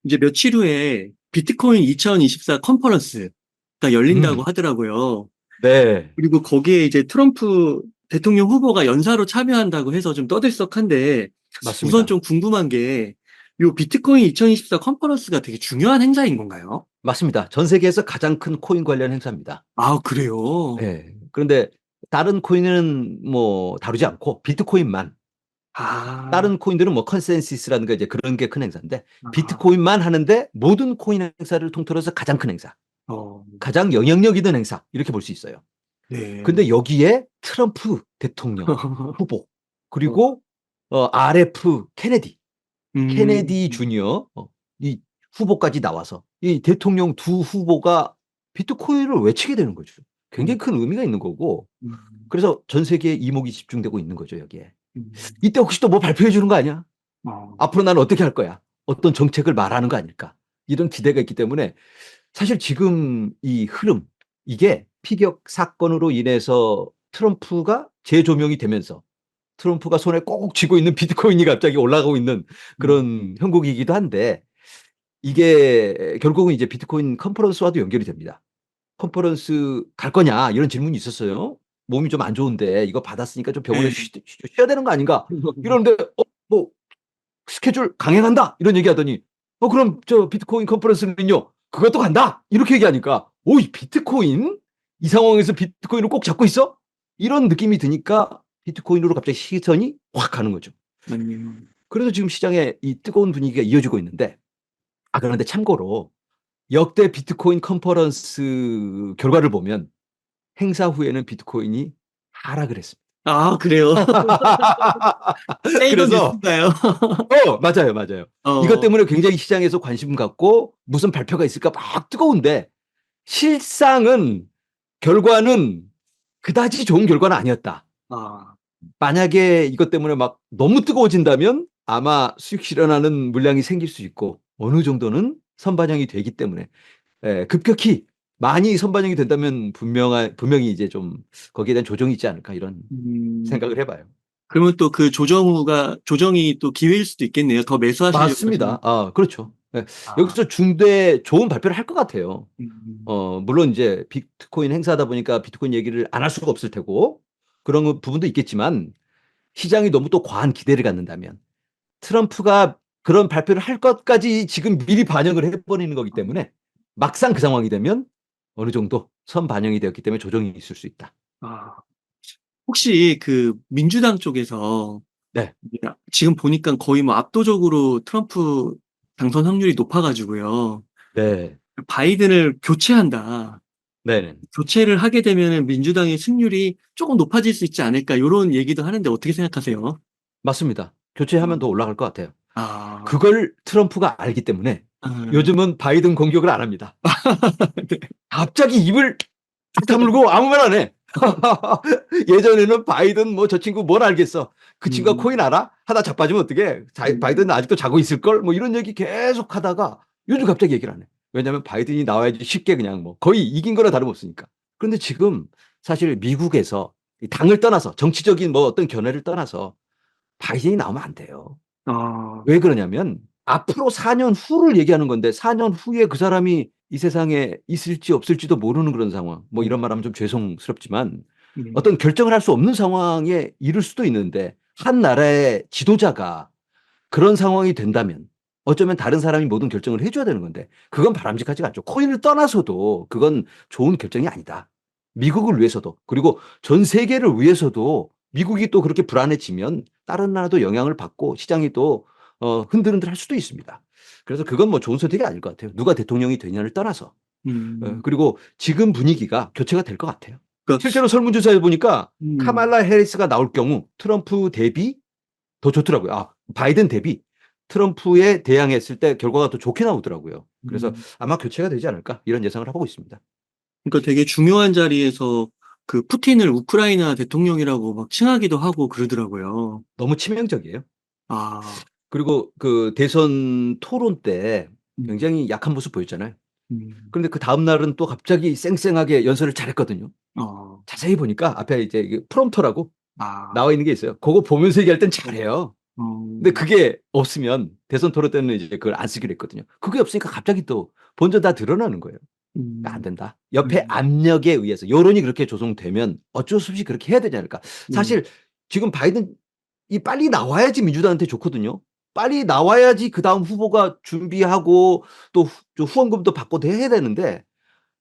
이제 며칠 후에 비트코인 2024 컨퍼런스가 열린다고 음, 하더라고요. 네, 그리고 거기에 이제 트럼프 대통령 후보가 연사로 참여한다고 해서 좀 떠들썩한데, 우선 맞습니다. 좀 궁금한 게, 요 비트코인 2024 컨퍼런스가 되게 중요한 행사인 건가요? 맞습니다. 전 세계에서 가장 큰 코인 관련 행사입니다. 아, 그래요? 예. 그런데 다른 코인은 뭐 다루지 않고 비트코인만, 아, 다른 코인들은 뭐 컨센시스라든가 이제 그런 게 큰 행사인데 아, 비트코인만 하는데 모든 코인 행사를 통틀어서 가장 큰 행사, 어, 가장 영향력 있는 행사 이렇게 볼 수 있어요. 네. 근데 여기에 트럼프 대통령 후보 어, 그리고 RF 케네디 음, 주니어 이 후보까지 나와서 이 대통령 두 후보가 비트코인을 외치게 되는 거죠. 굉장히 음, 큰 의미가 있는 거고 음, 그래서 전 세계에 이목이 집중되고 있는 거죠, 여기에. 음, 이때 혹시 또 뭐 발표해 주는 거 아니야? 어, 앞으로 나는 어떻게 할 거야? 어떤 정책을 말하는 거 아닐까? 이런 기대가 있기 때문에 사실 지금 이 흐름, 이게 피격 사건으로 인해서 트럼프가 재조명이 되면서 트럼프가 손에 꼭 쥐고 있는 비트코인이 갑자기 올라가고 있는 음, 그런 형국이기도 한데 이게 결국은 이제 비트코인 컨퍼런스와도 연결이 됩니다. 컨퍼런스 갈 거냐 이런 질문이 있었어요. 몸이 좀 안 좋은데 이거 받았으니까 좀 병원에 네. 쉬어야 되는 거 아닌가? 이러는데 뭐 스케줄 강행한다 이런 얘기하더니 그럼 저 비트코인 컨퍼런스는요 그것도 간다 이렇게 얘기하니까 오이 비트코인 이 상황에서 비트코인을 꼭 잡고 있어? 이런 느낌이 드니까 비트코인으로 갑자기 시선이 확 가는 거죠. 아니요. 그래서 지금 시장에 이 뜨거운 분위기가 이어지고 있는데 그런데 참고로 역대 비트코인 컨퍼런스 결과를 보면 행사 후에는 비트코인이 하락을 했습니다. 아, 그래요? 페이도 그래서 뉴스인가요? 맞아요, 맞아요. 이것 어, 때문에 굉장히 시장에서 관심 갖고 무슨 발표가 있을까 막 뜨거운데 실상은 결과는 그다지 좋은 결과는 아니었다. 아, 만약에 이것 때문에 막 너무 뜨거워진다면 아마 수익 실현하는 물량이 생길 수 있고 어느 정도는 선반영이 되기 때문에 급격히 많이 선반영이 된다면 분명히 이제 좀 거기에 대한 조정이 있지 않을까 이런 음, 생각을 해봐요. 그러면 또 그 조정이 또 기회일 수도 있겠네요. 더 매수하시려고 맞습니다. 하시면. 그렇죠. 아, 여기서 중대 좋은 발표를 할 것 같아요. 음, 물론 이제 비트코인 행사다 보니까 비트코인 얘기를 안 할 수가 없을 테고 그런 부분도 있겠지만 시장이 너무 또 과한 기대를 갖는다면 트럼프가 그런 발표를 할 것까지 지금 미리 반영을 해버리는 거기 때문에 막상 그 상황이 되면 어느 정도 선반영이 되었기 때문에 조정이 있을 수 있다. 아, 혹시 그 민주당 쪽에서 네. 지금 보니까 거의 뭐 압도적으로 트럼프 당선 확률이 높아가지고요. 네. 바이든을 교체한다. 네네. 교체를 하게 되면 민주당의 승률이 조금 높아질 수 있지 않을까, 이런 얘기도 하는데 어떻게 생각하세요? 맞습니다. 교체하면 더 올라갈 것 같아요. 아, 그걸 트럼프가 알기 때문에 아, 요즘은 바이든 공격을 안 합니다. 네. 갑자기 입을 탁 다물고 아무 말 안 해. 예전에는 바이든 뭐 저 친구 뭘 알겠어. 그 친구가 음, 코인 알아? 하다 자빠지면 어떡해. 바이든 음, 아직도 자고 있을걸? 뭐 이런 얘기 계속 하다가 요즘 갑자기 얘기를 안 해. 왜냐하면 바이든이 나와야지 쉽게 그냥 뭐 거의 이긴 거나 다름없으니까. 그런데 지금 사실 미국에서 이 당을 떠나서 정치적인 뭐 어떤 견해를 떠나서 바이든이 나오면 안 돼요. 아, 왜 그러냐면 앞으로 4년 후를 얘기하는 건데 4년 후에 그 사람이 이 세상에 있을지 없을지도 모르는 그런 상황. 뭐 어, 이런 말하면 좀 죄송스럽지만 음, 어떤 결정을 할 수 없는 상황에 이를 수도 있는데 한 나라의 지도자가 그런 상황이 된다면 어쩌면 다른 사람이 모든 결정을 해줘야 되는 건데 그건 바람직하지가 않죠. 코인을 떠나서도 그건 좋은 결정이 아니다. 미국을 위해서도 그리고 전 세계를 위해서도 미국이 또 그렇게 불안해지면 다른 나라도 영향을 받고 시장이 또 흔들흔들 할 수도 있습니다. 그래서 그건 뭐 좋은 선택이 아닐 것 같아요. 누가 대통령이 되냐를 떠나서. 음, 그리고 지금 분위기가 교체가 될 것 같아요. 그러니까, 실제로 설문조사에 보니까 음, 카말라 해리스가 나올 경우 트럼프 대비 더 좋더라고요. 바이든 대비 트럼프에 대항했을 때 결과가 더 좋게 나오더라고요. 그래서 음. 아마 교체가 되지 않을까 이런 예상을 하고 있습니다. 그러니까 되게 중요한 자리에서 그 푸틴을 우크라이나 대통령이라고 막 칭하기도 하고 그러더라고요. 너무 치명적이에요. 아, 그리고 그 대선 토론 때 음, 굉장히 약한 모습 보였잖아요. 음, 그런데 그 다음 날은 또 갑자기 쌩쌩하게 연설을 잘했거든요. 어, 자세히 보니까 앞에 이제 프롬프터라고 아, 나와 있는 게 있어요. 그거 보면서 얘기할 땐 잘해요. 근데 그게 없으면 대선 토론 때는 이제 그걸 안 쓰기로 했거든요. 그게 없으니까 갑자기 또 본전 다 드러나는 거예요. 그러니까 안 음, 된다. 옆에 음, 압력에 의해서 여론이 그렇게 조성되면 어쩔 수 없이 그렇게 해야 되지 않을까. 음, 사실 지금 바이든이 빨리 나와야지 민주당한테 좋거든요. 빨리 나와야지 그 다음 후보가 준비하고 또 후원금도 받고 해야 되는데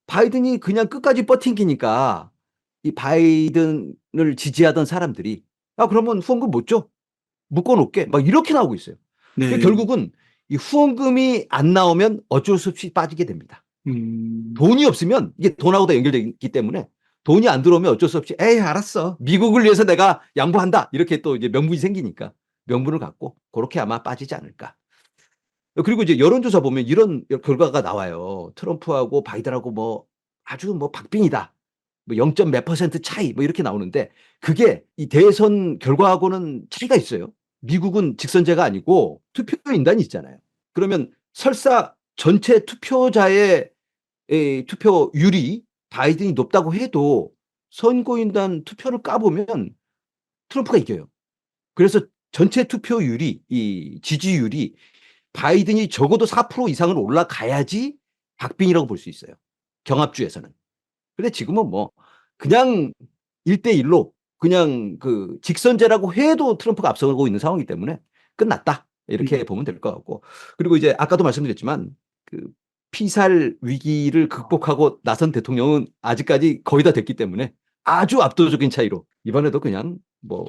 바이든이 그냥 끝까지 버팅기니까 이 바이든을 지지하던 사람들이 그러면 후원금 못 줘. 묶어놓게 막 이렇게 나오고 있어요. 네, 결국은 이 후원금이 안 나오면 어쩔 수 없이 빠지게 됩니다. 음, 돈이 없으면 이게 돈하고 다 연결되기 때문에 돈이 안 들어오면 어쩔 수 없이 에이 알았어 미국을 위해서 내가 양보한다 이렇게 또 이제 명분이 생기니까 명분을 갖고 그렇게 아마 빠지지 않을까. 그리고 이제 여론조사 보면 이런 결과가 나와요. 트럼프하고 바이든하고 뭐 아주 뭐 박빙이다. 뭐 0. 몇 퍼센트 차이 뭐 이렇게 나오는데 그게 이 대선 결과하고는 차이가 있어요. 미국은 직선제가 아니고 투표인단이 있잖아요. 그러면 설사 전체 투표자의 투표율이 바이든이 높다고 해도 선거인단 투표를 까보면 트럼프가 이겨요. 그래서 전체 투표율이 이 지지율이 바이든이 적어도 4% 이상은 올라가야지 박빙이라고 볼 수 있어요. 경합주에서는. 근데 지금은 뭐 그냥 1대1로 그냥 그 직선제라고 해도 트럼프가 앞서가고 있는 상황이기 때문에 끝났다. 이렇게 보면 될 것 같고. 그리고 이제 아까도 말씀드렸지만 그 피살 위기를 극복하고 나선 대통령은 아직까지 거의 다 됐기 때문에 아주 압도적인 차이로 이번에도 그냥 뭐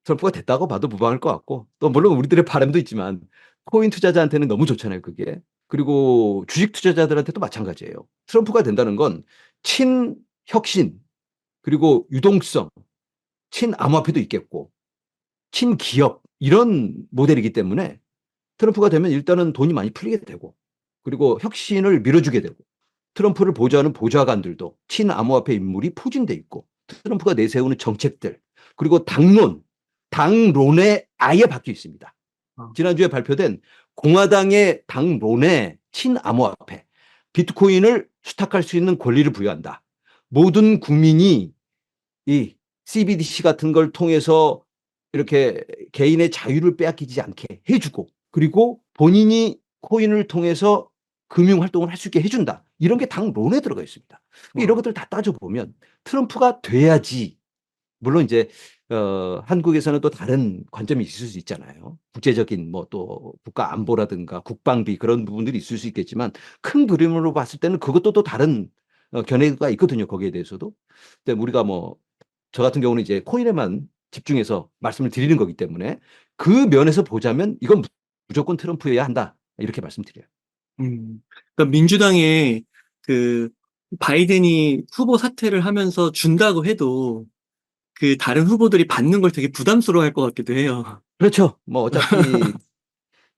트럼프가 됐다고 봐도 무방할 것 같고 또 물론 우리들의 바람도 있지만 코인 투자자한테는 너무 좋잖아요, 그게. 그리고 주식 투자자들한테도 마찬가지예요. 트럼프가 된다는 건 친혁신 그리고 유동성, 친암호화폐도 있겠고 친기업 이런 모델이기 때문에 트럼프가 되면 일단은 돈이 많이 풀리게 되고 그리고 혁신을 밀어주게 되고 트럼프를 보좌하는 보좌관들도 친암호화폐 인물이 포진돼 있고 트럼프가 내세우는 정책들 그리고 당론에 아예 박혀 있습니다. 아, 지난주에 발표된 공화당의 당론에 친암호화폐 비트코인을 수탁할 수 있는 권리를 부여한다. 모든 국민이 이 CBDC 같은 걸 통해서 이렇게 개인의 자유를 빼앗기지 않게 해주고 그리고 본인이 코인을 통해서 금융 활동을 할 수 있게 해준다. 이런 게 당론에 들어가 있습니다. 이런 와, 것들 다 따져보면 트럼프가 돼야지 물론 이제 한국에서는 또 다른 관점이 있을 수 있잖아요. 국제적인 뭐 또 국가 안보라든가 국방비 그런 부분들이 있을 수 있겠지만 큰 그림으로 봤을 때는 그것도 또 다른 견해가 있거든요. 거기에 대해서도. 근데 우리가 뭐 저 같은 경우는 이제 코인에만 집중해서 말씀을 드리는 거기 때문에 그 면에서 보자면 이건 무조건 트럼프여야 한다. 이렇게 말씀드려요. 그러니까 민주당의 그 바이든이 후보 사퇴를 하면서 준다고 해도 그 다른 후보들이 받는 걸 되게 부담스러워할 것 같기도 해요. 그렇죠. 뭐 어차피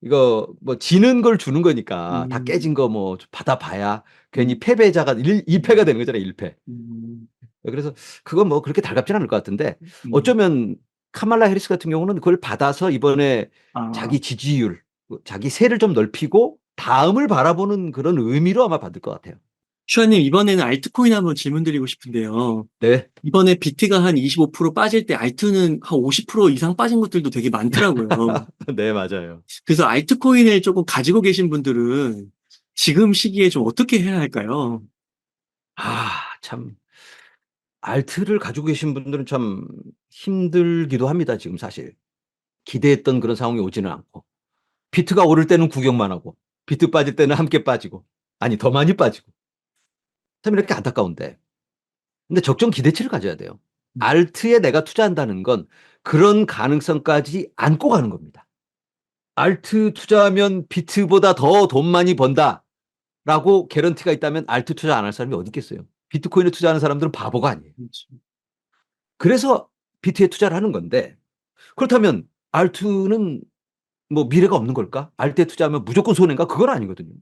이거 뭐 지는 걸 주는 거니까 다 음, 깨진 거 뭐 받아봐야 괜히 음, 패배자가 1패가 되는 거잖아요. 1패. 음, 그래서 그건 뭐 그렇게 달갑진 않을 것 같은데 음. 어쩌면 카말라 해리스 같은 경우는 그걸 받아서 이번에 아, 자기 지지율, 자기 세를 좀 넓히고 다음을 바라보는 그런 의미로 아마 받을 것 같아요. 슈아님, 이번에는 알트코인 한번 질문 드리고 싶은데요. 네. 이번에 비트가 한 25% 빠질 때 알트는 한 50% 이상 빠진 것들도 되게 많더라고요. 네, 맞아요. 그래서 알트코인을 조금 가지고 계신 분들은 지금 시기에 좀 어떻게 해야 할까요? 참 알트를 가지고 계신 분들은 참 힘들기도 합니다, 지금 사실. 기대했던 그런 상황이 오지는 않고. 비트가 오를 때는 구경만 하고 비트 빠질 때는 함께 빠지고 아니 더 많이 빠지고 참 이렇게 안타까운데 근데 적정 기대치를 가져야 돼요. 알트에 내가 투자한다는 건 그런 가능성까지 안고 가는 겁니다. 알트 투자하면 비트보다 더 돈 많이 번다라고 개런티가 있다면 알트 투자 안 할 사람이 어디 있겠어요. 비트코인에 투자하는 사람들은 바보가 아니에요. 그렇죠. 그래서 비트에 투자를 하는 건데 그렇다면 알트는 뭐 미래가 없는 걸까? 알트에 투자하면 무조건 손해인가? 그건 아니거든요.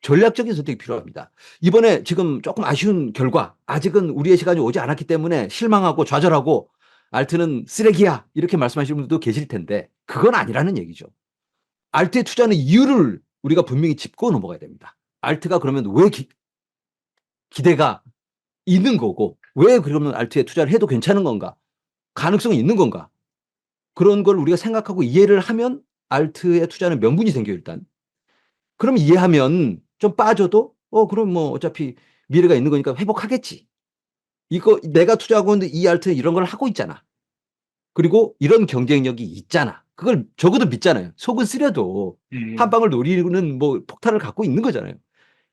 전략적인 선택이 필요합니다. 이번에 지금 조금 아쉬운 결과, 아직은 우리의 시간이 오지 않았기 때문에 실망하고 좌절하고 알트는 쓰레기야 이렇게 말씀하시는 분들도 계실 텐데 그건 아니라는 얘기죠. 알트에 투자하는 이유를 우리가 분명히 짚고 넘어가야 됩니다. 알트가 그러면 왜 기대가 있는 거고 왜 그러면 알트에 투자를 해도 괜찮은 건가? 가능성이 있는 건가? 그런 걸 우리가 생각하고 이해를 하면 알트에 투자하는 명분이 생겨요, 일단. 그럼 이해하면 좀 빠져도 그럼 뭐 어차피 미래가 있는 거니까 회복하겠지. 이거 내가 투자하고 있는데 이 알트는 이런 걸 하고 있잖아. 그리고 이런 경쟁력이 있잖아. 그걸 적어도 믿잖아요. 속은 쓰려도 한 네. 방을 노리는 뭐 폭탄을 갖고 있는 거잖아요.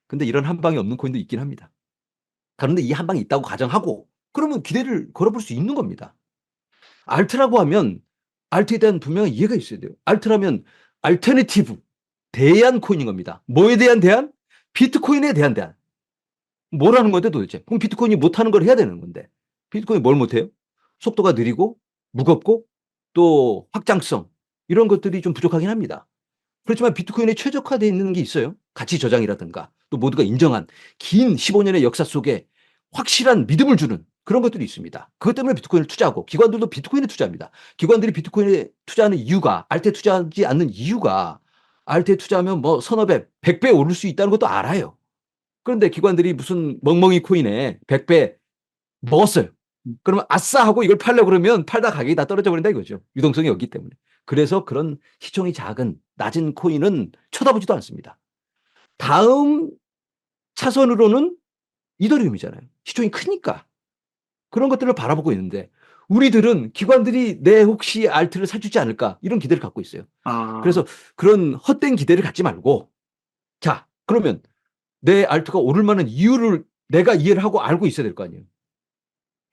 근데 이런 한 방이 없는 코인도 있긴 합니다. 그런데 이 한 방이 있다고 가정하고 그러면 기대를 걸어볼 수 있는 겁니다. 알트라고 하면 알트에 대한 분명한 이해가 있어야 돼요. 알트라면 알터네티브, 대안 코인인 겁니다. 뭐에 대한 대안? 비트코인에 대한 대안. 뭐라는 건데 도대체? 그럼 비트코인이 못하는 걸 해야 되는 건데. 비트코인이 뭘 못해요? 속도가 느리고 무겁고 또 확장성 이런 것들이 좀 부족하긴 합니다. 그렇지만 비트코인에 최적화되어 있는 게 있어요. 가치 저장이라든가 또 모두가 인정한 긴 15년의 역사 속에 확실한 믿음을 주는 그런 것들이 있습니다. 그것 때문에 비트코인을 투자하고 기관들도 비트코인에 투자합니다. 기관들이 비트코인에 투자하는 이유가 알트에 투자하지 않는 이유가 알트에 투자하면 뭐 서너 배, 100배 오를 수 있다는 것도 알아요. 그런데 기관들이 무슨 멍멍이 코인에 100배 먹었어요. 그러면 아싸 하고 이걸 팔려고 그러면 팔다 가격이 다 떨어져 버린다 이거죠. 유동성이 없기 때문에. 그래서 그런 시총이 작은 낮은 코인은 쳐다보지도 않습니다. 다음 차선으로는 이더리움이잖아요. 시총이 크니까. 그런 것들을 바라보고 있는데 우리들은 기관들이 내 혹시 알트를 사주지 않을까 이런 기대를 갖고 있어요. 아, 그래서 그런 헛된 기대를 갖지 말고 자 그러면 내 알트가 오를 만한 이유를 내가 이해를 하고 알고 있어야 될 거 아니에요.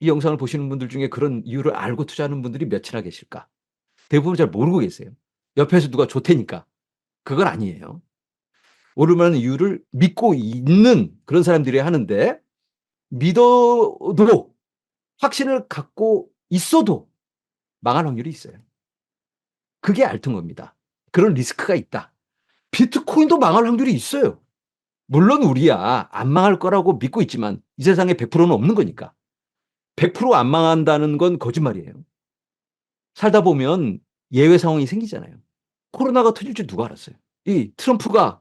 이 영상을 보시는 분들 중에 그런 이유를 알고 투자하는 분들이 몇이나 계실까? 대부분 잘 모르고 계세요. 옆에서 누가 좋대니까. 그건 아니에요. 오를 만한 이유를 믿고 있는 그런 사람들이 하는데 믿어도 확신을 갖고 있어도 망할 확률이 있어요. 그게 알튼 겁니다. 그런 리스크가 있다. 비트코인도 망할 확률이 있어요. 물론 우리야 안 망할 거라고 믿고 있지만 이 세상에 100%는 없는 거니까. 100%안 망한다는 건 거짓말이에요. 살다 보면 예외 상황이 생기잖아요. 코로나가 터질 줄 누가 알았어요? 이 트럼프가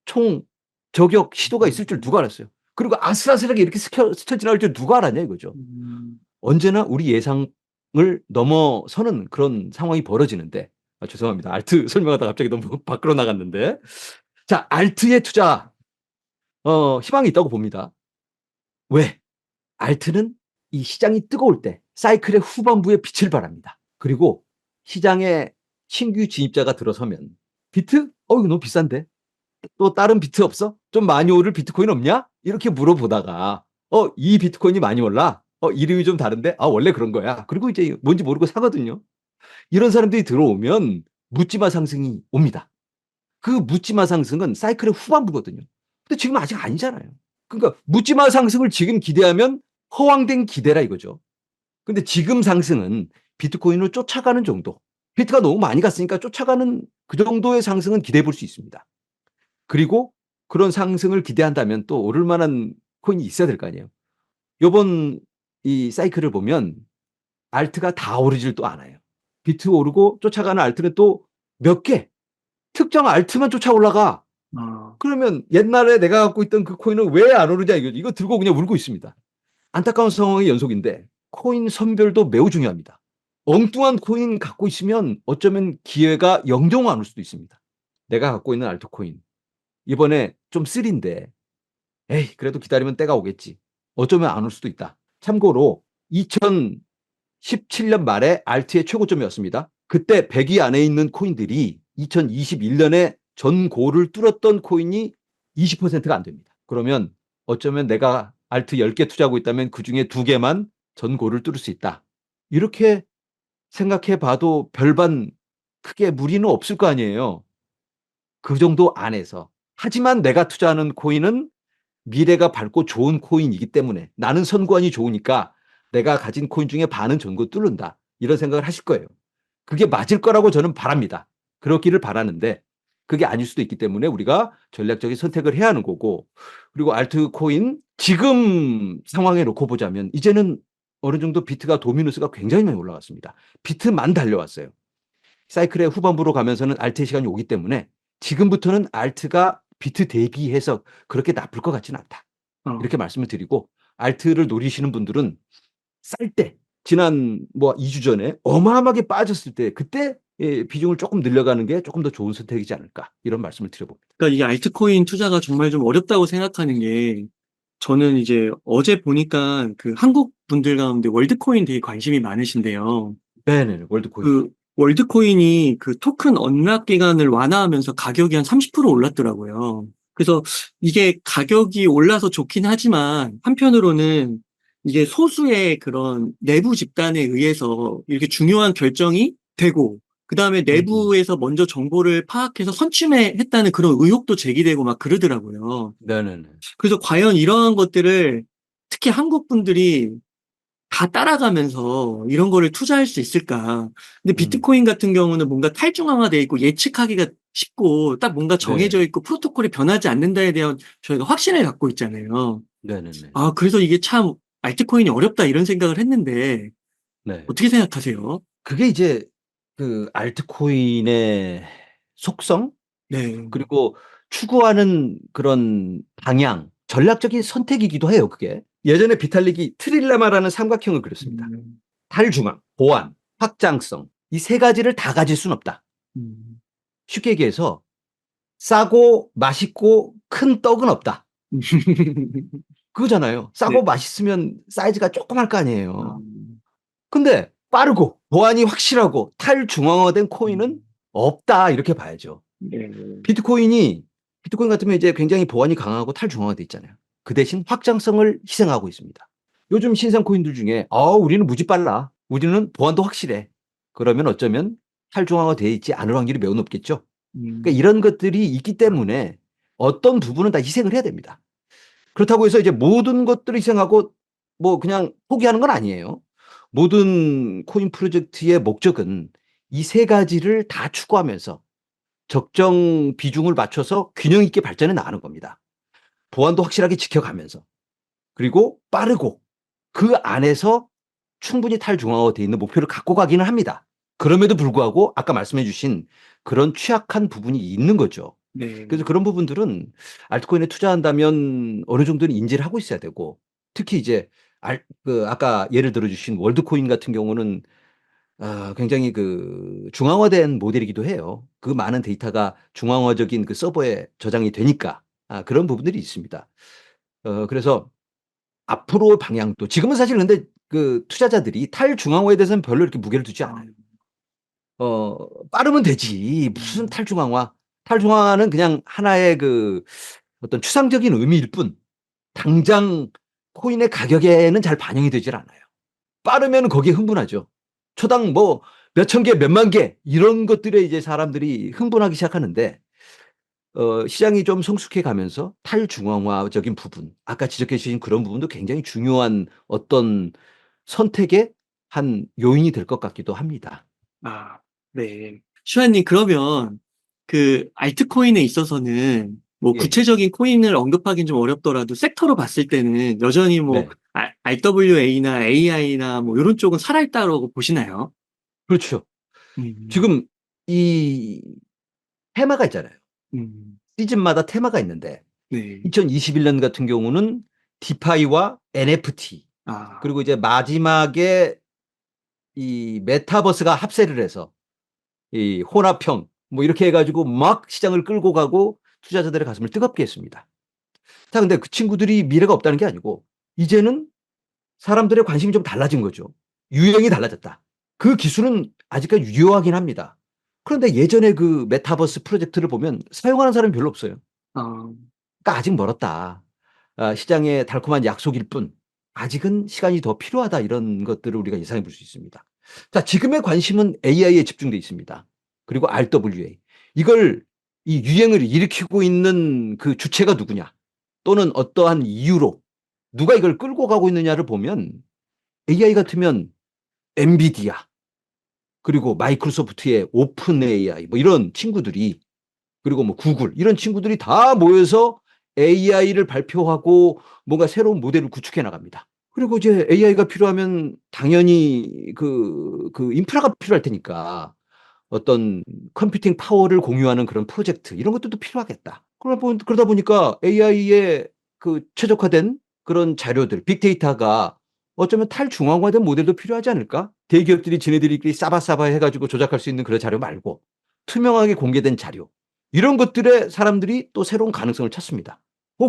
총 저격 시도가 있을 줄 누가 알았어요? 그리고 아슬아슬하게 이렇게 스쳐 지나갈 줄 누가 알았냐 이거죠. 음, 언제나 우리 예상을 넘어서는 그런 상황이 벌어지는데 죄송합니다. 알트 설명하다 갑자기 너무 밖으로 나갔는데 자 알트의 투자 희망이 있다고 봅니다. 왜? 알트는 이 시장이 뜨거울 때 사이클의 후반부에 빛을 발합니다. 그리고 시장에 신규 진입자가 들어서면 비트? 이거 너무 비싼데? 또 다른 비트 없어? 좀 많이 오를 비트코인 없냐? 이렇게 물어보다가 이 비트코인이 많이 올라? 이름이 좀 다른데? 원래 그런 거야. 그리고 이제 뭔지 모르고 사거든요. 이런 사람들이 들어오면 묻지마 상승이 옵니다. 그 묻지마 상승은 사이클의 후반부거든요. 근데 지금 아직 아니잖아요. 그러니까 묻지마 상승을 지금 기대하면 허황된 기대라 이거죠. 근데 지금 상승은 비트코인을 쫓아가는 정도. 비트가 너무 많이 갔으니까 쫓아가는 그 정도의 상승은 기대해 볼 수 있습니다. 그리고 그런 상승을 기대한다면 또 오를 만한 코인이 있어야 될 거 아니에요. 요번 이 사이클을 보면 알트가 다 오르질 또 않아요. 비트 오르고 쫓아가는 알트는 또 몇 개, 특정 알트만 쫓아 올라가. 아, 그러면 옛날에 내가 갖고 있던 그 코인은 왜 안 오르냐 이거. 이거 들고 그냥 울고 있습니다. 안타까운 상황의 연속인데 코인 선별도 매우 중요합니다. 엉뚱한 코인 갖고 있으면 어쩌면 기회가 영정 안 올 수도 있습니다. 내가 갖고 있는 알트코인 이번에 좀 쓰린데 에이 그래도 기다리면 때가 오겠지. 어쩌면 안 올 수도 있다. 참고로 2017년 말에 알트의 최고점이었습니다. 그때 100위 안에 있는 코인들이 2021년에 전고를 뚫었던 코인이 20%가 안 됩니다. 그러면 어쩌면 내가 알트 10개 투자하고 있다면 그중에 2개만 전고를 뚫을 수 있다. 이렇게 생각해 봐도 별반 크게 무리는 없을 거 아니에요. 그 정도 안에서. 하지만 내가 투자하는 코인은 미래가 밝고 좋은 코인이기 때문에 나는 선관이 좋으니까 내가 가진 코인 중에 반은 전고 뚫는다. 이런 생각을 하실 거예요. 그게 맞을 거라고 저는 바랍니다. 그렇기를 바라는데 그게 아닐 수도 있기 때문에 우리가 전략적인 선택을 해야 하는 거고 그리고 알트코인 지금 상황에 놓고 보자면 이제는 어느 정도 비트가 도미누스가 굉장히 많이 올라갔습니다. 비트만 달려왔어요. 사이클의 후반부로 가면서는 알트의 시간이 오기 때문에 지금부터는 알트가 비트 대비해서 그렇게 나쁠 것 같지는 않다. 어, 이렇게 말씀을 드리고 알트를 노리시는 분들은 쌀 때 지난 뭐 2주 전에 어마어마하게 빠졌을 때 그때 비중을 조금 늘려가는 게 조금 더 좋은 선택이지 않을까 이런 말씀을 드려봅니다. 그러니까 이게 알트코인 투자가 정말 좀 어렵다고 생각하는 게 저는 이제 어제 보니까 그 한국 분들 가운데 월드코인 되게 관심이 많으신데요. 네네 월드코인. 그 월드코인이 그 토큰 언락 기간을 완화하면서 가격이 한 30% 올랐더라고요. 그래서 이게 가격이 올라서 좋긴 하지만 한편으로는 이게 소수의 그런 내부 집단에 의해서 이렇게 중요한 결정이 되고 그다음에 내부에서 먼저 정보를 파악해서 선취했다는 그런 의혹도 제기되고 막 그러더라고요. 네네네. 그래서 과연 이러한 것들을 특히 한국 분들이 다 따라가면서 이런 거를 투자할 수 있을까? 근데 음. 비트코인 같은 경우는 뭔가 탈중앙화되어 있고 예측하기가 쉽고 딱 뭔가 정해져 네. 있고 프로토콜이 변하지 않는다에 대한 저희가 확신을 갖고 있잖아요. 네네네. 아, 그래서 이게 참 알트코인이 어렵다 이런 생각을 했는데 네. 어떻게 생각하세요? 그게 이제 그 알트코인의 속성 네. 그리고 추구하는 그런 방향, 전략적인 선택이기도 해요, 그게. 예전에 비탈릭이 트릴레마라는 삼각형을 그렸습니다. 음, 탈중앙, 보안, 확장성. 이 세 가지를 다 가질 순 없다. 음. 쉽게 얘기해서 싸고 맛있고 큰 떡은 없다. 그거잖아요. 네. 싸고 맛있으면 사이즈가 조그말 거 아, 아니에요. 근데 빠르고 보안이 확실하고 탈중앙화된 코인은 음, 없다. 이렇게 봐야죠. 네. 비트코인이 비트코인 같으면 이제 굉장히 보안이 강하고 탈중앙화돼 있잖아요. 그 대신 확장성을 희생하고 있습니다. 요즘 신상 코인들 중에 우리는 무지 빨라. 우리는 보안도 확실해. 그러면 어쩌면 탈중앙화돼 있지 않을 확률이 매우 높겠죠. 그러니까 음, 이런 것들이 있기 때문에 어떤 부분은 다 희생을 해야 됩니다. 그렇다고 해서 이제 모든 것들을 희생하고 뭐 그냥 포기하는 건 아니에요. 모든 코인 프로젝트의 목적은 이 세 가지를 다 추구하면서 적정 비중을 맞춰서 균형 있게 발전해 나가는 겁니다. 보안도 확실하게 지켜가면서 그리고 빠르고 그 안에서 충분히 탈중앙화되어 있는 목표를 갖고 가기는 합니다. 그럼에도 불구하고 아까 말씀해 주신 그런 취약한 부분이 있는 거죠. 네. 그래서 그런 부분들은 알트코인에 투자한다면 어느 정도는 인지를 하고 있어야 되고 특히 이제 아까 예를 들어 주신 월드코인 같은 경우는 굉장히 그 중앙화된 모델이기도 해요. 그 많은 데이터가 중앙화적인 그 서버에 저장이 되니까 그런 부분들이 있습니다. 그래서 앞으로 방향도 지금은 사실 근데 그 투자자들이 탈중앙화에 대해서는 별로 이렇게 무게를 두지 아, 않아요. 빠르면 되지. 무슨 음, 탈중앙화. 탈중앙화는 그냥 하나의 그 어떤 추상적인 의미일 뿐 당장 코인의 가격에는 잘 반영이 되질 않아요. 빠르면 거기에 흥분하죠. 초당 뭐 몇천 개, 몇만 개 이런 것들에 이제 사람들이 흥분하기 시작하는데 시장이 좀 성숙해 가면서 탈중앙화적인 부분, 아까 지적해 주신 그런 부분도 굉장히 중요한 어떤 선택의 한 요인이 될 것 같기도 합니다. 아, 네. 슈아님, 그러면 그 알트코인에 있어서는 뭐 예. 구체적인 코인을 언급하기는 좀 어렵더라도 섹터로 봤을 때는 여전히 뭐 네. RWA나 AI나 뭐 이런 쪽은 살아있다고 보시나요? 그렇죠. 음, 지금 이 테마가 있잖아요. 음, 시즌마다 테마가 있는데 네. 2021년 같은 경우는 디파이와 NFT 아, 그리고 이제 마지막에 이 메타버스가 합세를 해서 이 혼합형 뭐 이렇게 해가지고 막 시장을 끌고 가고 투자자들의 가슴을 뜨겁게 했습니다. 자, 근데 그 친구들이 미래가 없다는 게 아니고 이제는 사람들의 관심이 좀 달라진 거죠. 유형이 달라졌다. 그 기술은 아직까지 유효하긴 합니다. 그런데 예전에 그 메타버스 프로젝트를 보면 사용하는 사람이 별로 없어요. 아, 그러니까 아직 멀었다. 시장의 달콤한 약속일 뿐 아직은 시간이 더 필요하다 이런 것들을 우리가 예상해 볼 수 있습니다. 자, 지금의 관심은 AI에 집중돼 있습니다. 그리고 RWA. 이걸 이 유행을 일으키고 있는 그 주체가 누구냐? 또는 어떠한 이유로 누가 이걸 끌고 가고 있느냐를 보면 AI 같으면 엔비디아 그리고 마이크로소프트의 오픈 AI 뭐 이런 친구들이 그리고 뭐 구글 이런 친구들이 다 모여서 AI를 발표하고 뭔가 새로운 모델을 구축해 나갑니다. 그리고 이제 AI가 필요하면 당연히 그 인프라가 필요할 테니까 어떤 컴퓨팅 파워를 공유하는 그런 프로젝트 이런 것들도 필요하겠다. 그러다 보니까 AI에 그 최적화된 그런 자료들, 빅데이터가 어쩌면 탈중앙화된 모델도 필요하지 않을까? 대기업들이 지네들끼리 싸바싸바 해가지고 조작할 수 있는 그런 자료 말고 투명하게 공개된 자료. 이런 것들에 사람들이 또 새로운 가능성을 찾습니다.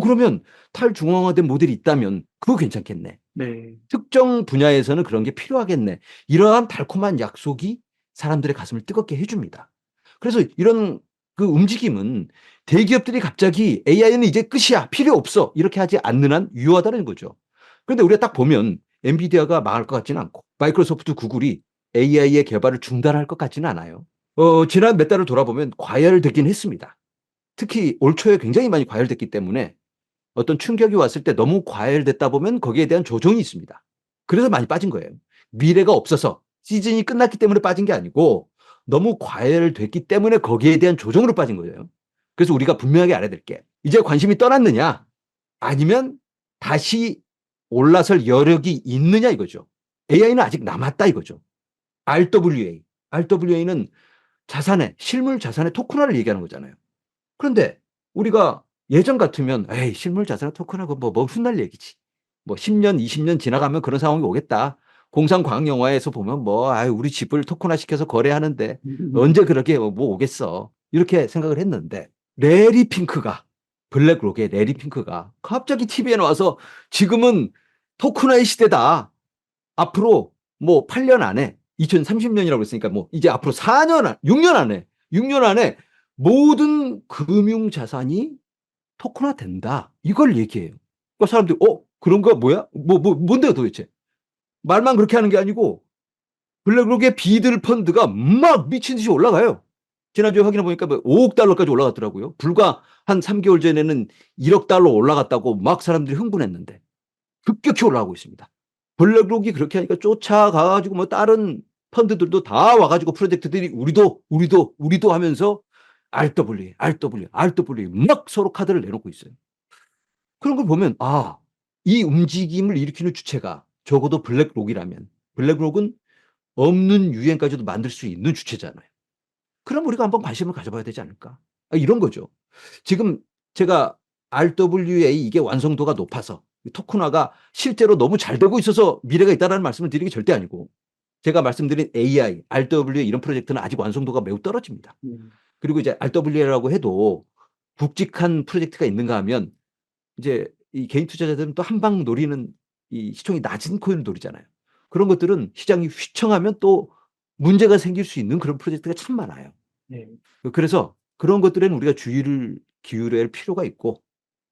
그러면 탈중앙화된 모델이 있다면 그거 괜찮겠네. 네. 특정 분야에서는 그런 게 필요하겠네. 이러한 달콤한 약속이 사람들의 가슴을 뜨겁게 해줍니다. 그래서 이런 그 움직임은 대기업들이 갑자기 AI는 이제 끝이야, 필요 없어, 이렇게 하지 않는 한 유효하다는 거죠. 그런데 우리가 딱 보면 엔비디아가 망할 것 같지는 않고 마이크로소프트, 구글이 AI의 개발을 중단할 것 같지는 않아요. 지난 몇 달을 돌아보면 과열되긴 했습니다. 특히 올 초에 굉장히 많이 과열됐기 때문에 어떤 충격이 왔을 때 너무 과열됐다 보면 거기에 대한 조정이 있습니다. 그래서 많이 빠진 거예요. 미래가 없어서 시즌이 끝났기 때문에 빠진 게 아니고 너무 과열됐기 때문에 거기에 대한 조정으로 빠진 거예요. 그래서 우리가 분명하게 알아야 될 게 이제 관심이 떠났느냐 아니면 다시 올라설 여력이 있느냐 이거죠. AI는 아직 남았다 이거죠. RWA. RWA는 자산의 실물 자산의 토큰화를 얘기하는 거잖아요. 그런데 우리가 예전 같으면 에이 실물 자산 토큰하고 뭐 훗날 얘기지. 뭐 10년, 20년 지나가면 그런 상황이 오겠다. 공상과학 영화에서 보면 뭐 아유 우리 집을 토큰화 시켜서 거래하는데 언제 그렇게 뭐 오겠어. 이렇게 생각을 했는데 레리 핑크가 블랙록의 레리 핑크가 갑자기 TV에 나와서 지금은 토큰화의 시대다. 앞으로 뭐 8년 안에 2030년이라고 했으니까 뭐 이제 앞으로 4년 안, 6년 안에 6년 안에 모든 금융 자산이 토큰화 된다. 이걸 얘기해요. 그러니까 사람들이 그런 거 뭐야? 뭔데요 도대체? 말만 그렇게 하는 게 아니고 블랙록의 비들 펀드가 막 미친 듯이 올라가요. 지난주에 확인해 보니까 뭐 5억 달러까지 올라갔더라고요. 불과 한 3개월 전에는 1억 달러 올라갔다고 막 사람들이 흥분했는데 급격히 올라가고 있습니다. 블랙록이 그렇게 하니까 쫓아가가지고 뭐 다른 펀드들도 다 와가지고 프로젝트들이 우리도 하면서 RW 막 서로 카드를 내놓고 있어요. 그런 걸 보면 이 움직임을 일으키는 주체가 적어도 블랙록이라면 블랙록은 없는 유행까지도 만들 수 있는 주체잖아요. 그럼 우리가 한번 관심을 가져봐야 되지 않을까? 이런 거죠. 지금 제가 RWA 이게 완성도가 높아서 토큰화가 실제로 너무 잘 되고 있어서 미래가 있다는 말씀을 드리기 절대 아니고 제가 말씀드린 AI, RWA 이런 프로젝트는 아직 완성도가 매우 떨어집니다. 그리고 이제 RWA라고 해도 굵직한 프로젝트가 있는가 하면 이제 이 개인 투자자들은 또 한 방 노리는 이 시총이 낮은 코인을 노리잖아요. 그런 것들은 시장이 휘청하면 또 문제가 생길 수 있는 그런 프로젝트가 참 많아요. 네. 그래서 그런 것들에는 우리가 주의를 기울여야 할 필요가 있고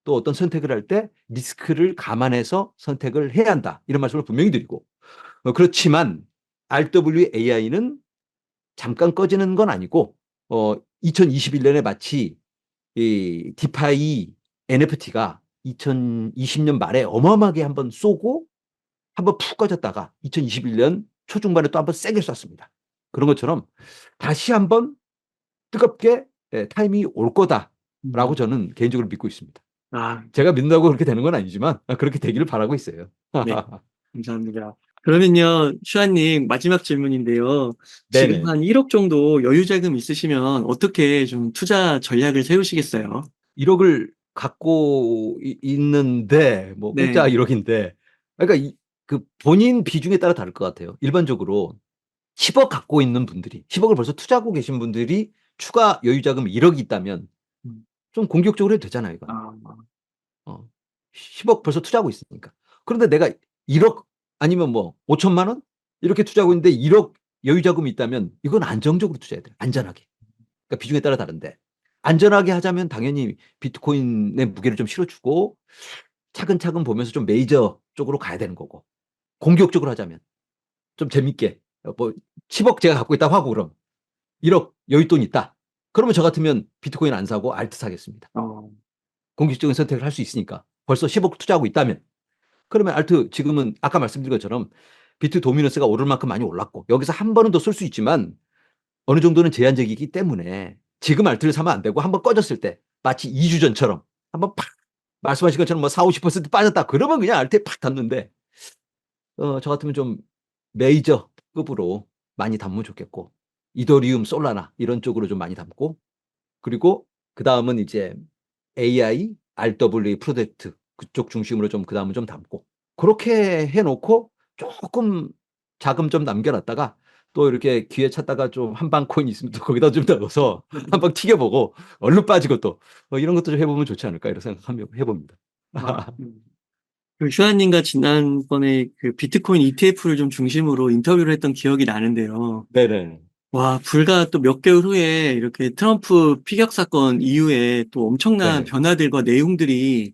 또 어떤 선택을 할 때 리스크를 감안해서 선택을 해야 한다. 이런 말씀을 분명히 드리고 그렇지만 RWAI는 잠깐 꺼지는 건 아니고 2021년에 마치 이 디파이 NFT가 2020년 말에 어마어마하게 한번 쏘고 한번 푹 꺼졌다가 2021년 초중반에 또 한번 세게 쐈습니다. 그런 것처럼 다시 한번 뜨겁게 타이밍이 올 거다라고 음. 저는 개인적으로 믿고 있습니다. 아, 제가 믿는다고 그렇게 되는 건 아니지만 그렇게 되기를 바라고 있어요. 네. 감사합니다. 그러면요, 슈아님, 마지막 질문인데요. 지금 네네. 한 1억 정도 여유 자금 있으시면 어떻게 좀 투자 전략을 세우시겠어요? 1억을 갖고 있는데 뭐 공짜 네. 1억인데 그러니까 그 본인 비중에 따라 다를 것 같아요. 일반적으로 10억 갖고 있는 분들이 10억을 벌써 투자하고 계신 분들이 추가 여유 자금 1억이 있다면 음. 좀 공격적으로 해도 되잖아요, 이건. 아, 10억 벌써 투자하고 있으니까. 그런데 내가 1억 아니면 뭐 5천만 원 이렇게 투자하고 있는데 1억 여유 자금이 있다면 이건 안정적으로 투자해야 돼요. 안전하게. 그러니까 비중에 따라 다른데 안전하게 하자면 당연히 비트코인의 무게를 좀 실어주고 차근차근 보면서 좀 메이저 쪽으로 가야 되는 거고 공격적으로 하자면 좀 재밌게 뭐 10억 제가 갖고 있다고 하고 그럼 1억 여윳돈 있다. 그러면 저 같으면 비트코인 안 사고 알트 사겠습니다. 어, 공격적인 선택을 할 수 있으니까. 벌써 10억 투자하고 있다면. 그러면 알트 지금은 아까 말씀드린 것처럼 비트 도미너스가 오를 만큼 많이 올랐고 여기서 한 번은 더 쏠 수 있지만 어느 정도는 제한적이기 때문에 지금 알트를 사면 안 되고 한번 꺼졌을 때 마치 2주 전처럼 한번 팍 말씀하신 것처럼 뭐 4, 50% 빠졌다. 그러면 그냥 알트에 팍 닿는데 저 같으면 좀 메이저급으로 많이 담으면 좋겠고 이더리움, 솔라나 이런 쪽으로 좀 많이 담고 그리고 그다음은 이제 AI, RWA 프로젝트 그쪽 중심으로 좀 그다음은 좀 담고 그렇게 해 놓고 조금 자금 좀 남겨놨다가 또 이렇게 기회 찾다가 좀 한방 코인 있으면 또 거기다 좀 넣어서 한방 튀겨보고 얼른 빠지고 또 이런 것도 좀 해보면 좋지 않을까 이런 생각하며 해봅니다. 아, 그 휴아님과 지난번에 그 비트코인 ETF를 좀 중심으로 인터뷰를 했던 기억이 나는데요. 네네. 와, 불과 또 몇 개월 후에 이렇게 트럼프 피격 사건 이후에 또 엄청난 네. 변화들과 내용들이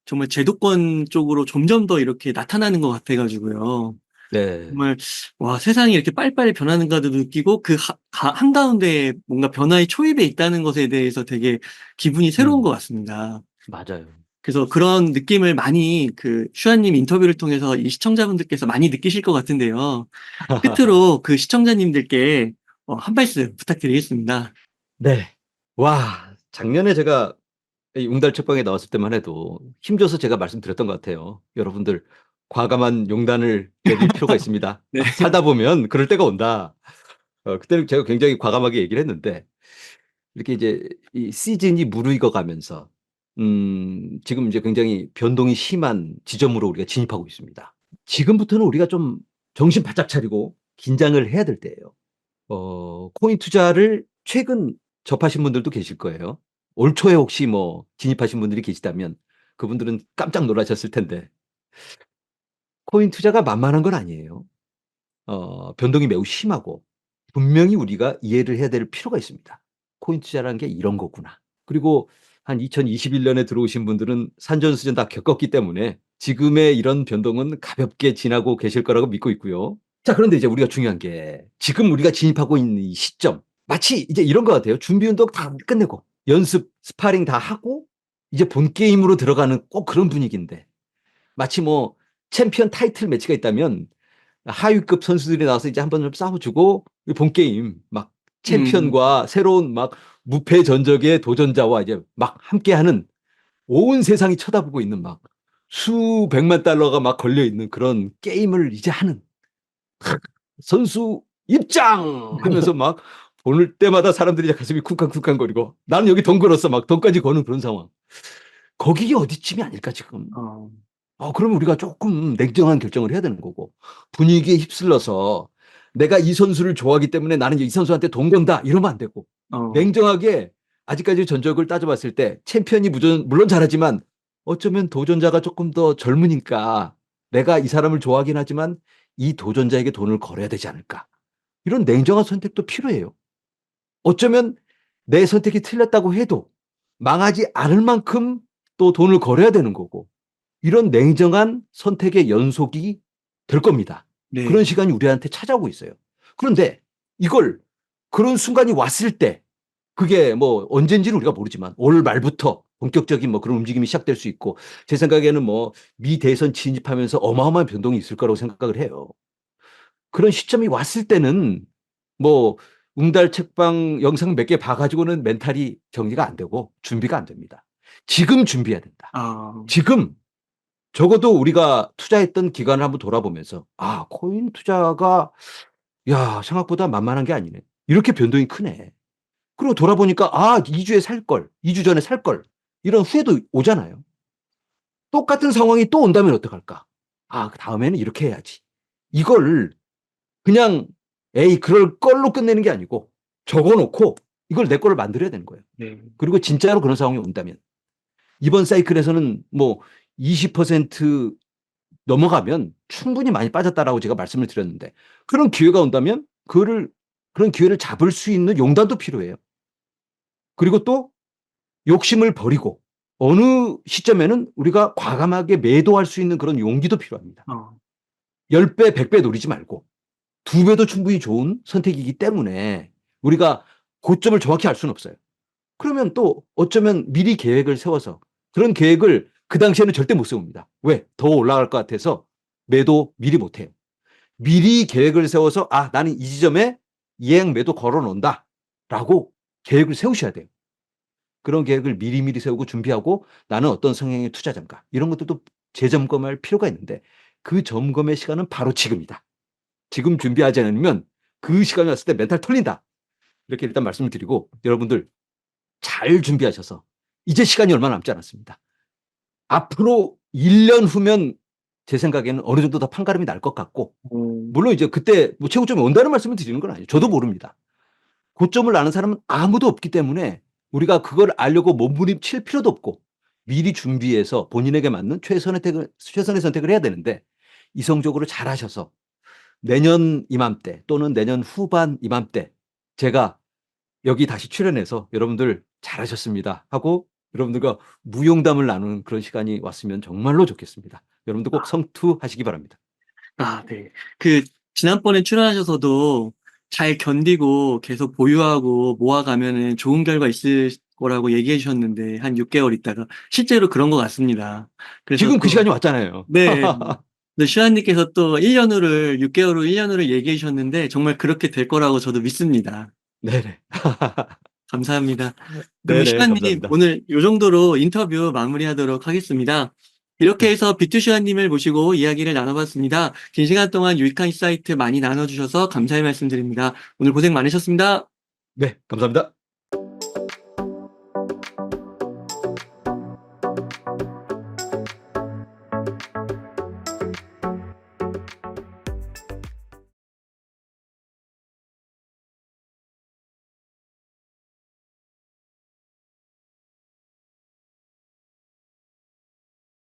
정말 제도권 쪽으로 점점 더 이렇게 나타나는 것 같아가지고요. 네. 정말, 와, 세상이 이렇게 빨리빨리 변하는가도 느끼고 그 한가운데 뭔가 변화의 초입에 있다는 것에 대해서 되게 기분이 새로운 것 같습니다. 맞아요. 그래서 그런 느낌을 많이 그 슈아님 인터뷰를 통해서 이 시청자분들께서 많이 느끼실 것 같은데요. 끝으로 그 시청자님들께 한 말씀 부탁드리겠습니다. 네. 와, 작년에 제가 이 웅달 책방에 나왔을 때만 해도 힘줘서 제가 말씀드렸던 것 같아요. 여러분들 과감한 용단을 내릴 필요가 있습니다. 네. 살다 보면 그럴 때가 온다. 그때는 제가 굉장히 과감하게 얘기를 했는데 이렇게 이제 이 시즌이 무르익어 가면서 지금 이제 굉장히 변동이 심한 지점으로 우리가 진입하고 있습니다. 지금부터는 우리가 좀 정신 바짝 차리고 긴장을 해야 될 때예요. 코인 투자를 최근 접하신 분들도 계실 거예요. 올 초에 혹시 뭐 진입하신 분들이 계시다면 그분들은 깜짝 놀라셨을 텐데 코인 투자가 만만한 건 아니에요. 변동이 매우 심하고 분명히 우리가 이해를 해야 될 필요가 있습니다. '코인 투자라는 게 이런 거구나.' 그리고 한 2021 년에 들어오신 분들은 산전수전 다 겪었기 때문에 지금의 이런 변동은 가볍게 지나고 계실 거라고 믿고 있고요. 자, 그런데 이제 우리가 중요한 게 지금 우리가 진입하고 있는 이 시점 마치 이제 이런 것 같아요. 준비 운동 다 끝내고 연습, 스파링 다 하고 이제 본 게임으로 들어가는 꼭 그런 분위기인데 마치 뭐 챔피언 타이틀 매치가 있다면 하위급 선수들이 나와서 이제 한번 좀 싸워주고 본 게임 막 음, 챔피언과 새로운 막 무패 전적의 도전자와 이제 막 함께하는 온 세상이 쳐다보고 있는 막 수백만 달러가 막 걸려 있는 그런 게임을 이제 하는 선수 입장 하면서 막 볼 때마다 사람들이 이제 가슴이 쿵쾅쿵쾅거리고 나는 여기 돈 걸었어 막 돈까지 거는 그런 상황. 거기 어디쯤이 아닐까 지금. 어, 그러면 우리가 조금 냉정한 결정을 해야 되는 거고 분위기에 휩쓸려서 내가 이 선수를 좋아하기 때문에 나는 이 선수한테 돈 건다 이러면 안 되고 어, 냉정하게 아직까지 전적을 따져봤을 때 챔피언이 물론 잘하지만 어쩌면 도전자가 조금 더 젊으니까 내가 이 사람을 좋아하긴 하지만 이 도전자에게 돈을 걸어야 되지 않을까. 이런 냉정한 선택도 필요해요. 어쩌면 내 선택이 틀렸다고 해도 망하지 않을 만큼 또 돈을 걸어야 되는 거고 이런 냉정한 선택의 연속이 될 겁니다. 그런 네, 시간이 우리한테 찾아오고 있어요. 그런데 이걸 그런 순간이 왔을 때 그게 뭐 언젠지는 우리가 모르지만 올 말부터 본격적인 뭐 그런 움직임이 시작될 수 있고 제 생각에는 뭐 미 대선 진입하면서 어마어마한 변동이 있을 거라고 생각을 해요. 그런 시점이 왔을 때는 뭐 웅달 책방 영상 몇 개 봐가지고는 멘탈이 정리가 안 되고 준비가 안 됩니다. 지금 준비해야 된다. 아, 지금 적어도 우리가 투자했던 기간을 한번 돌아보면서 '아 코인 투자가 야 생각보다 만만한 게 아니네. 이렇게 변동이 크네.' 그리고 돌아보니까 '아 2 주에 살걸. 2주 전에 살걸.' 이런 후회도 오잖아요. 똑같은 상황이 또 온다면 어떡할까? '아 그다음에는 이렇게 해야지.' 이걸 그냥 '에이 그럴 걸.'로 끝내는 게 아니고 적어 놓고 이걸 내 거를 만들어야 되는 거예요. 네, 그리고 진짜로 그런 상황이 온다면 이번 사이클에서는 뭐 20% 넘어가면 충분히 많이 빠졌다라고 제가 말씀을 드렸는데 그런 기회가 온다면 그런 기회를 잡을 수 있는 용단도 필요해요. 그리고 또 욕심을 버리고 어느 시점에는 우리가 과감하게 매도할 수 있는 그런 용기도 필요합니다. 어, 10배, 100배 노리지 말고 2배도 충분히 좋은 선택이기 때문에 우리가 고점을 정확히 알 수는 없어요. 그러면 또 어쩌면 미리 계획을 세워서 그런 계획을 그 당시에는 절대 못 세웁니다. 왜? 더 올라갈 것 같아서 매도 미리 못 해요. 미리 계획을 세워서 나는 이 지점에 이행 매도 걸어 놓는다라고 계획을 세우셔야 돼요. 그런 계획을 미리미리 세우고 준비하고 나는 어떤 성향의 투자자인가 이런 것들도 재점검할 필요가 있는데 그 점검의 시간은 바로 지금이다. 지금 준비하지 않으면 그 시간이 왔을 때 멘탈 털린다. 이렇게 일단 말씀을 드리고 여러분들 잘 준비하셔서 이제 시간이 얼마 남지 않았습니다. 앞으로 1년 후면 제 생각에는 어느 정도 더 판가름이 날 것 같고, 어, 물론 이제 그때 뭐 최고점이 온다는 말씀을 드리는 건 아니에요. 저도 네. 모릅니다. 고점을 아는 사람은 아무도 없기 때문에 우리가 그걸 알려고 몸부림칠 필요도 없고 미리 준비해서 본인에게 맞는 최선의 선택을 해야 되는데, 이성적으로 잘하셔서 내년 이맘때 또는 내년 후반 이맘때 제가 여기 다시 출연해서 "여러분들 잘하셨습니다." 하고 여러분들과 무용담을 나누는 그런 시간이 왔으면 정말로 좋겠습니다. 여러분들 꼭 성투하시기 바랍니다. 아, 네. 그, 지난번에 출연하셔서도 잘 견디고 계속 보유하고 모아가면은 좋은 결과 있을 거라고 얘기해 주셨는데, 한 6개월 있다가, 실제로 그런 것 같습니다. 그래서 지금 그 또, 시간이 왔잖아요. 네. 또 슈아님께서 또 6개월 후 1년 후를 얘기해 주셨는데, 정말 그렇게 될 거라고 저도 믿습니다. 네네. 감사합니다. 그러면 네네. 슈아님, 감사합니다. 오늘 이 정도로 인터뷰 마무리하도록 하겠습니다. 이렇게 네. 해서 비투슈아님을 모시고 이야기를 나눠봤습니다. 긴 시간 동안 유익한 인사이트 많이 나눠주셔서 감사의 말씀드립니다. 오늘 고생 많으셨습니다. 네. 감사합니다.